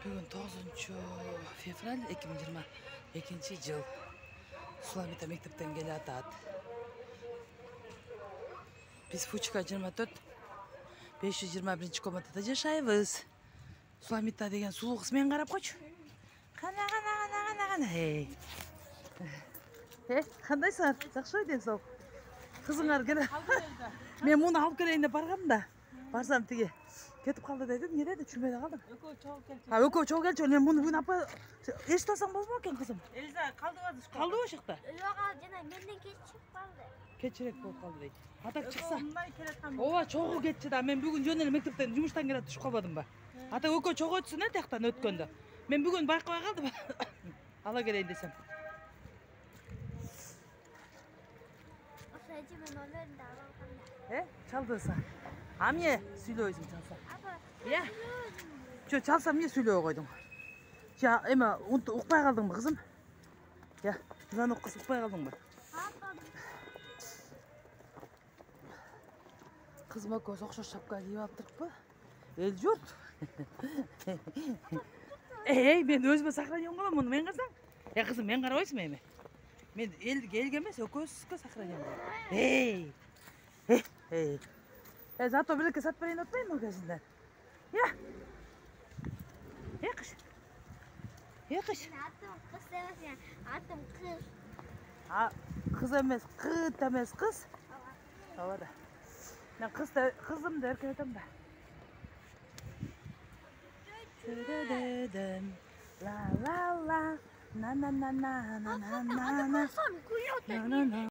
Бүгін 9-февраль 2022 жыл. Суламита мектептен келе атат. Біз Фучка 24 521 комнатада жашайбыз. Суламита деген сұлу қыз мен қарап қойшы. Қана. Қандайсың? Жақсы ойден сол. Қызыңар келе. Мен мұны алып келейін деп барғам да. Барсам теге кетіп қалды деді. Не деді? Түсінбей қалдым. Өкөө чоң келчі. Мен мұны бүгін апа естасаң болмау екен қызым. Элиза қалды ма шыққа? Қалды ма шықта? Жоқ, жана менден кечип қалды. Кечірек болып қалды дейді. Атак шықса. Ондай келатқан Ова чоғы кетші да. Мен бүгін жөнел мектептен жұмыстан келе түсіп қалмадым ба? Ата өкөө чоғы өтсін тияқтан өткенді. Мен бүгін байқамай қалдым. Ала келейін десем. Осылайча мен ойлойм да алганда. Чалдыса. Амне сүйлөйсүң чалса. Апа, Иә. Жо чалсам не сүйлөй койдуң? Жа эме укпай калдыңбы кызым? Я, звонок кыз укпай калдыңбы? апа, Кызым экөөбүз окшош шапка кийип алыптыркпы? Эл журт. Мен өзүмө сохранением кылам муну, мен кылсаң? Кызым, мен карабайсыңбы эми? Мен элге эмес, экөөбүзгө сохранением кылам. Зато билекке сатып берейин атпайбы магазинден? Я. Кыш. Кыш. атым кыз эмес, атым кыз. Кыз эмес, кыт эмес кыз. Ооба да. Мен кызымды эркелетем да. La la la, na na na na na na na na. Сон, куйот.